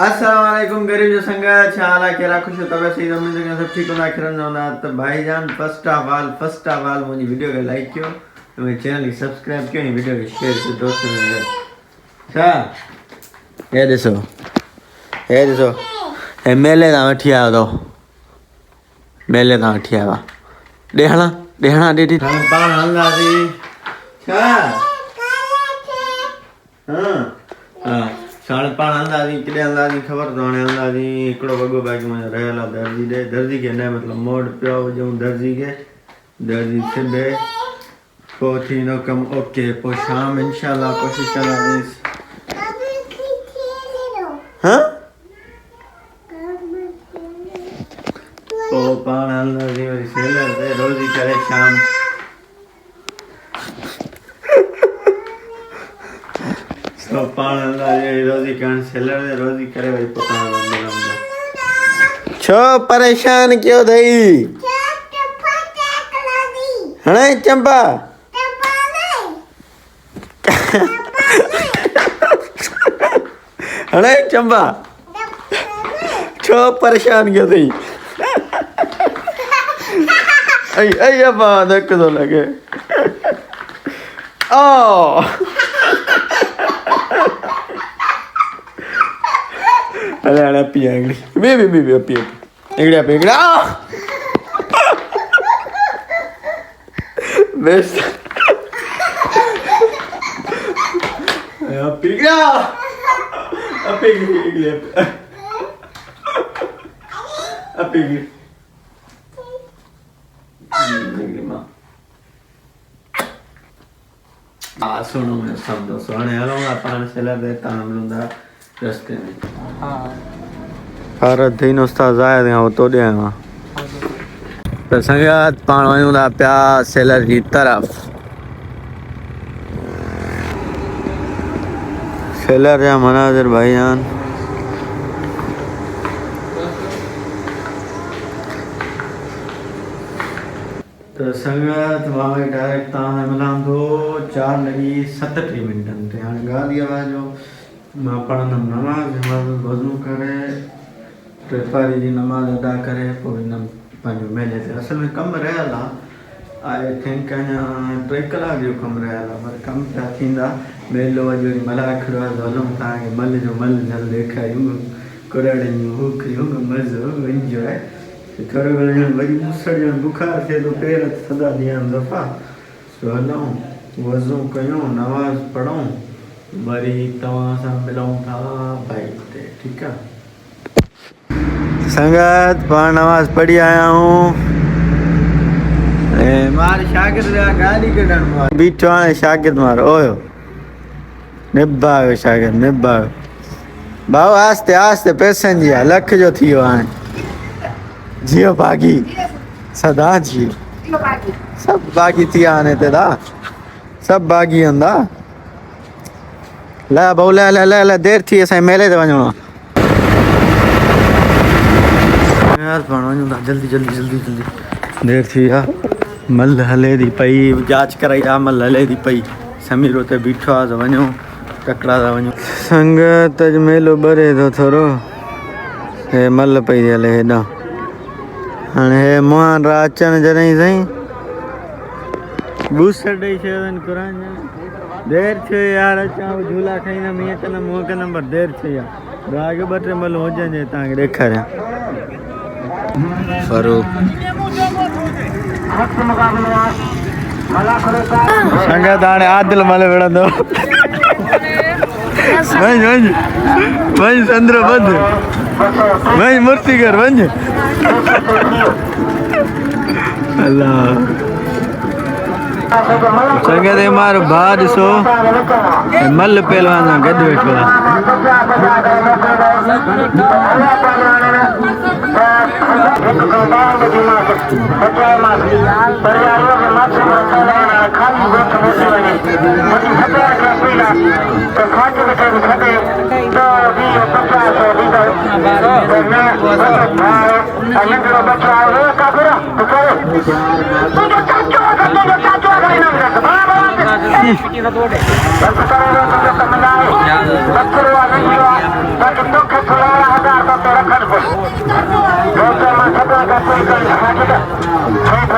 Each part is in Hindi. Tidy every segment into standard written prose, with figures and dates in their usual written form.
अस्सलाम वालेकुम गरीब जो संगत చాలా केला खुश हो तबे सही उम्मीद है सब ठीक होना खरन होना तो भाईजान फर्स्ट ऑफ ऑल मुझे वीडियो को लाइक कियो मेरे चैनल को सब्सक्राइब कियो ये वीडियो को शेयर कियो दोस्तों में अच्छा ये देखो ए मेले ना उठी आओ तो मेले ना उठी आओ देहना दीदी पान हल्ला दी अच्छा हां साढ़े पान अंदाजी किडे अंदाजी खबर तो हाणे अंदाजी एकड़ो वगो बाकी में रहेला दर्जी के ने मतलब मोड पियो जो दर्जी सिबे को थी नो कम ओके पो शाम इंशाल्लाह कोशिश करा दिस हां ओ पान अंदाजी और सेलर दे रोजी करे शाम तो पान अंदाजे रोजी कान सेलर दे रोजी करे भाई पता नहीं छो परेशान क्यों थई हणे चंपा हणे चंपा छो परेशान क्यों थई आई अब्बा धक तो लगे ओ अरे पिया इंगली बे पिया इंगली बेस्ट पिगड़ा सुनो मैं समझो सोने हलोंगा पान सेलर देता हम लोग रस्ते में भारत दिन उस्ताद आया थे वो तो दे तो संगत पान वयूं था प्या सेलर की तरफ सेलर या मनाजिर भाईजान तो संगत वहाँ डायरेक्ट तव्हां मिलां थो 4:37 ते हाणे ॻाल्हि इहा आहे जो मां पढ़ंदुमि नमाज़ वज़ू करे टेपारी जी नमाज़ अदा करे पोइ वेंदुमि पंहिंजो मेले ते असल में कमु रहियल आहे आई थिंक अञा 3 कलाक जो कमु रहियल आहे पर कमु पिया थींदा मेलो अॼु वरी मल्हाखड़ो आहे त हलूं तव्हांखे मल जो मल झल ॾेखारियूं कुरड़ियूं हुखियूं मज़ो इंजॉय थोरो घणो वरी मूसड़ ॼण बुखार थिए थो पेर थधा थी विया आहिनि दफ़ा सो हलूं वज़ू कयूं नमाज़ पढ़ूं वरी तव्हां सां मिलूं था बाइक ते ठीकु आहे संगत पाण नमाज़ पढ़ी आया हूँ मार शागिर्द गाड़ी कढण बीठो हाणे शागिर्द मार ओयो निभायो शागिर्द निभायो भाऊ आस्ते आस्ते पैसनि जी आहे लख जो थी वियो हाणे जियो भागी सदा जी सभु भागी थी विया हाणे हिते दा सभु भागी हूंदा ला भाऊ ला देर थी असांजे मेले ते वञणो आहे यार पाण वञूं था जल्दी देर थी आहे मल हले थी पई जांच कराई आहे मल हले थी पई समीर उते बीठो आहे त वञूं तकड़ा था वञूं संगत अॼु मेलो ॿरे थो थोरो हे मल पई थी हले हेॾां हाणे हे मोहन रा अचनि जॾहिं साईं बूसर ॾेई छॾनि क़ुर देर थी यार अचां झूला खाईंदमि ईअं कंदमि हूअं कंदमि पर देर थी आहे राग 2-3 मल हुजनि जे तव्हांखे ॾेखारियां फरूक संगत हाणे आदिल मल विढ़ंदो वञ संद्र बंद वञ मूर्ति कर वञ अल्लाह संगत मारो भाउ ॾिसो मल पहलवान सां गॾु वेठो आहे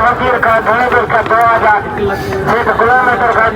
वजीर का धनेश्वर का 2000 किलोमीटर का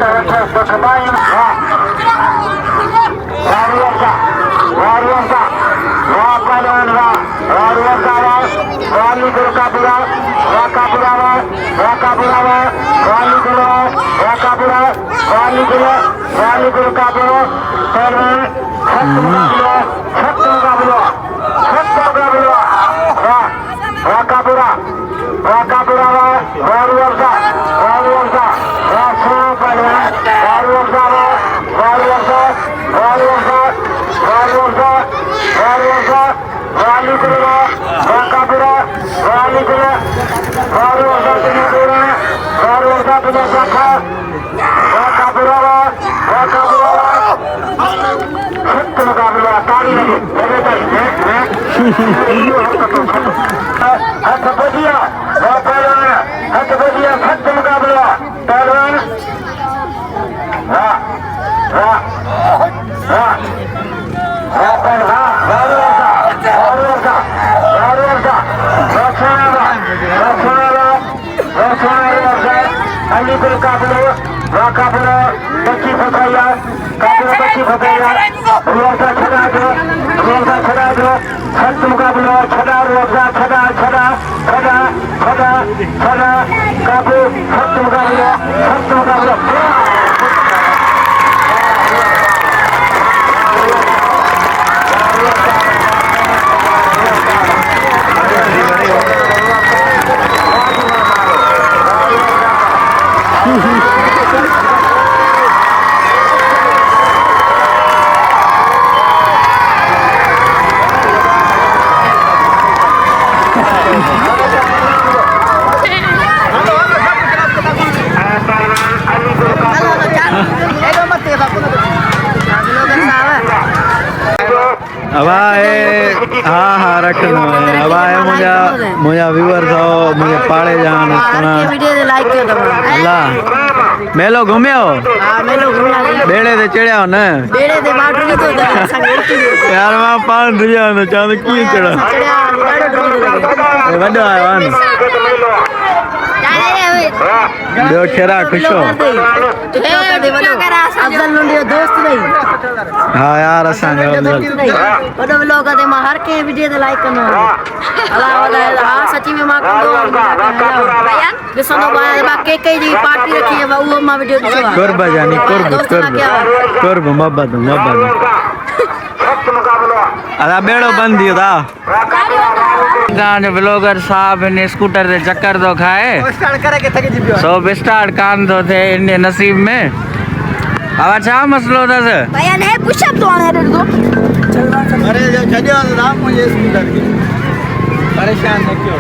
अब हाँ रखना है। अब आए मुझा व्यूअर था मुझे पाड़े जान अल्लाह मेलो घूमियो बेड़े ते चढ़िया न यार मां पान रिया न चांद की चढ़ा वडो आयो न ॿियो छेरा खुश हो हाँ यार असांजो वॾो व्लॉग ते मां हर कंहिं वीडियो ते लाइक कंदो आहियां हा सची में मां कंदो ॾिसंदो आहियां मां के जी पार्टी रखी आहे उहो मां वीडियो ॾिसो आहे कुर्ब जानी कुर्ब मोहब्बत अदा बेड़ो बंद थी था जो ब्लॉगर साहब इन स्कूटर से चक्कर तो खाए सो स्टार्ट कान तो थे इन नसीब में अब अच्छा मसलो दस भैया ने पुशअप तो आने दो अरे जो छड़ियो राम मुझे स्कूटर की परेशान न क्यों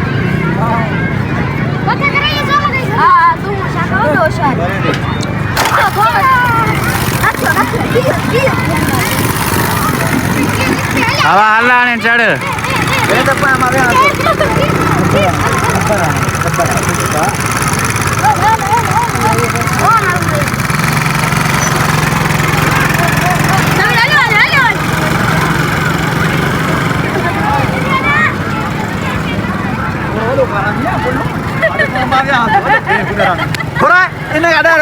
मत करे ये जो लगे हां तुम शाका दो शार अब हल्ला ने चढ़ ये तो पा हमारे ini ada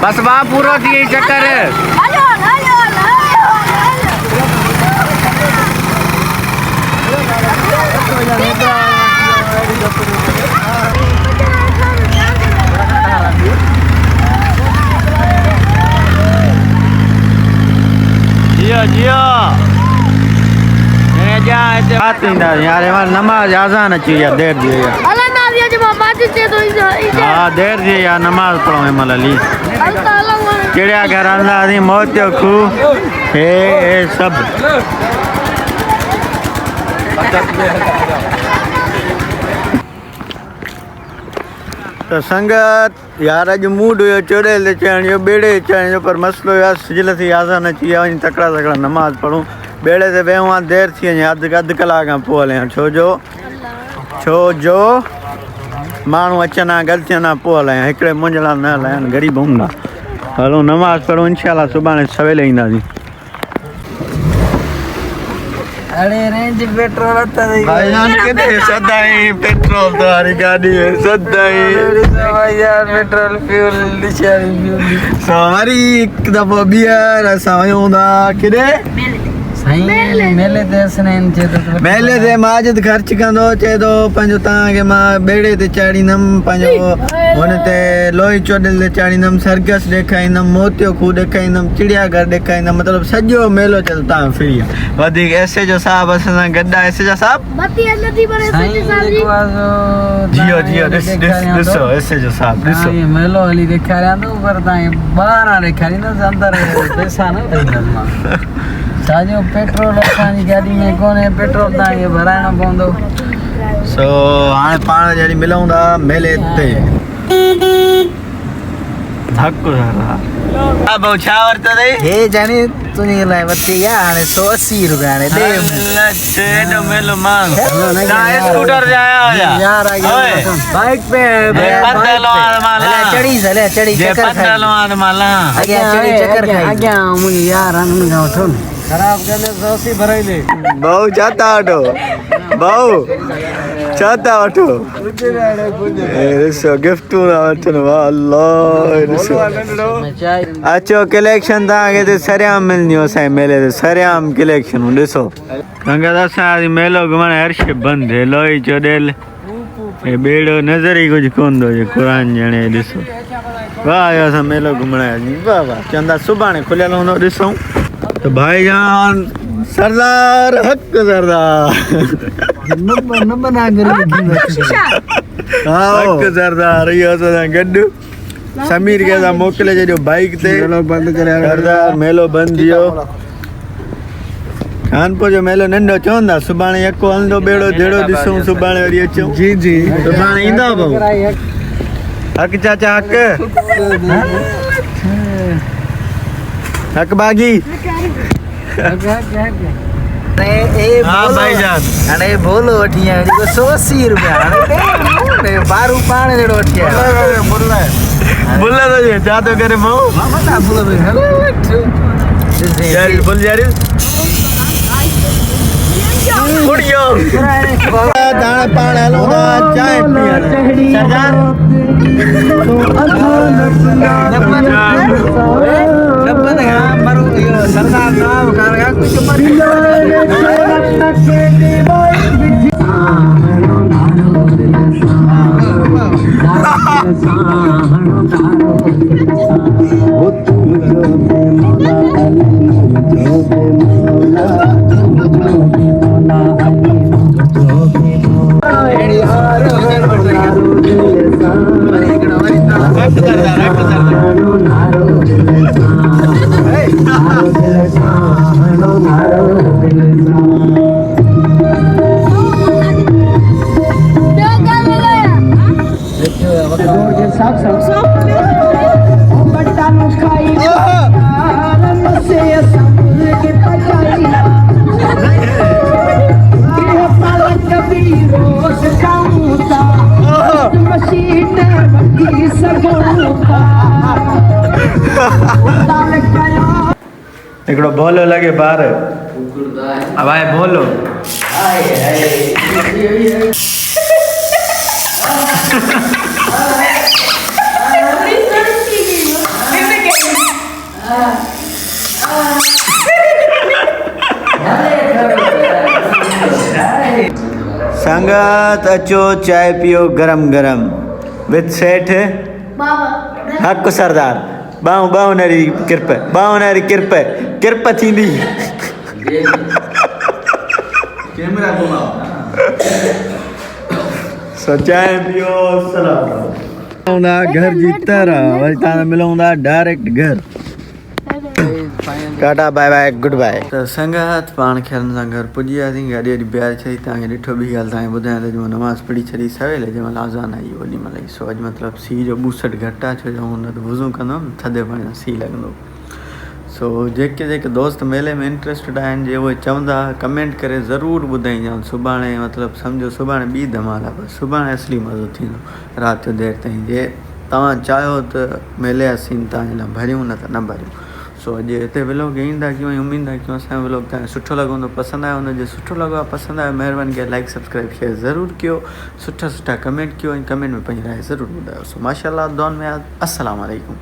बस वहाँ पूरा थी चक्कर जियो यार नमाज आजान अची देर थी हाँ देर थी यार नमाज पढ़ो हिमल हली चिड़िया घर हलंदासीं मोतियो खूह हे सब तो संगत यार अज मूड हुयो चोड़ेल चढ़ण जो बेड़े चढ़ण जो पर मसलो यार सिजल थी आज़ान अची विया वञी तकड़ा नमाज पढ़ूं बेड़े ते वियूं आहे देरि थी वञे अधु कलाक खां पोइ हले छो जो माण्हू अचनि हा ग़लतियुनि खां पोइ हलायां हिकिड़े मुंहिंजे लाइ न हलायां ग़रीब हूंदा हलो नमाज़ पढ़ूं इंशाल्लाह सुभाणे सवेल ईंदासीं अरे रेंज पेट्रोल भाईजान किथे सदाई पेट्रोल तुम्हारी गाड़ी में सदाई यार पेट्रोल फ्यूल सारी एक दफ़ो ॿीहर असां वयूं था केॾे मेले ते माजिद ख़र्च कंदो चए थो पंहिंजो तव्हांखे मां बेड़े ते चाढ़ींदुमि पंहिंजो हुन ते लोही चोॾियल ते चाढ़ींदुमि सर्कस ॾेखारींदुमि मोतियो खूह ॾेखारींदुमि चिड़ियाघर ॾेखारींदुमि मतिलबु सॼो मेलो चए थो तव्हां फ्री आहे वधीक ऐसे जो साहब असां सां गॾु आहे ऐसे जो साहब जियो ॾिसो ऐसे जो साहब ॾिसो मेलो हली ॾेखारियां थो पर तव्हांखे ॿाहिरां ॾेखारींदुसि अंदरि पैसा न ॾींदुसि मां साॼो पेट्रोल असांजी गाॾी में कोन्हे पेट्रोल तव्हांखे भराइणो पवंदो सो हाणे पाण जॾहिं मिलूं था मेले ते थक हा भाऊ छा वरितो अथई हे जाने तुंहिंजे लाइ वरिती आहे हाणे 180 रुपया हाणे ॾे हेॾो मेलो मांग तव्हां स्कूटर ते आया हुया बाइक पे चढ़ी चकर अॻियां मुंहिंजी यार हुननि खां वठो न ख़राब कंदे 180 भराई ले भाऊ छाता वठो भाऊ छाता वठो ॾिसो गिफ्टूं था वठनि वाह अल्लाह ॾिसो अचो कलेक्शन तव्हांखे हिते सरियाम मिलंदियूं असांजे मेले ते सरियाम कलेक्शनूं ॾिसो संगत असां मेलो घुमण हर शइ बंदि हे लोही चोॾियल हे बेड़ो नज़र ई कुझु कोन थो अचे क़ुर ॼणे ॾिसो वाह असां मेलो घुमण आयासीं वाह वाह चवंदा सुभाणे खुलियल हूंदो ॾिसूं तो भाईजान सरदार हक सरदार हक सरदार इहो असां गॾु समीर खे असां मोकिले छॾियो बाइक ते सरदार मेलो बंदि थी वियो कानपुर जो मेलो नंढो चवंदा सुभाणे यको हलंदो बेड़ो जहिड़ो ॾिसूं सुभाणे वरी अचूं जी सुभाणे ईंदा भाऊ हक चाचा हक बागी हाँ भाईजान हाणे बोलो वठी आया जेको 180 रुपया हाणे बारू पाण जहिड़ो वठी आया बुल तो ये जा तो करे मां बता बुल यार बुल यार उड़ियो दाण पाण हलो ना चाय पिया सरदार नाम का कुछ हिकिड़ो बोलो लगे बाहर अब आए बोलो संगत अचो चाय पियो गरम गरम विद सेठ हक सरदार बावनरी किरप थींदी कैमरा घुमाओ सचाए पियो सलाम घर जी तरह वरी तव्हां मिलूं था डायरेक्ट घर ta ta bye bye goodbye तो संगत पाण खे सां घर पुॼी वियासीं गाॾी वॾी बिहार छॾी तव्हांखे ॾिठो ॿी ॻाल्हि तव्हांखे ॿुधायां त अॼु नमाज़ पढ़ी छॾी सवेल जंहिंमहिल आज़ान आई ओॾी महिल सो अॼु मतिलबु सीउ जो ॿूसट घटि आहे छो जो हुन त वुज़ू कंदो थधे पाणी सां सीउ लॻंदो सो जेके जेके दोस्त मेले में इंट्रस्टेड आहिनि जे उहे चवंदा कमेंट करे ज़रूरु ॿुधाइजाऊं। सुभाणे मतिलबु सम्झो सुभाणे ॿी धमाल आहे, बसि सुभाणे असली मज़ो थींदो राति जो देरि ताईं। जे तव्हां चाहियो त मेले जा सीन तव्हांजे लाइ भरियूं न त न भरियूं। सो अॼु हिते व्लॉग ईंदा कयूं ऐं उमीद आहे कि असांजो व्लॉग तव्हांखे सुठो लॻो हूंदो, पसंदि आयो हूंदो। जे सुठो लॻो आहे, पसंदि आयो, महिरबानी करे लाइक सब्सक्राइब शेयर ज़रूरु कयो, सुठा सुठा कमेंट कयो ऐं कमेंट में पंहिंजी राय ज़रूरु ॿुधायो। सो माशाअल्लाह दुआनि में अस्सलाम वालेकुम।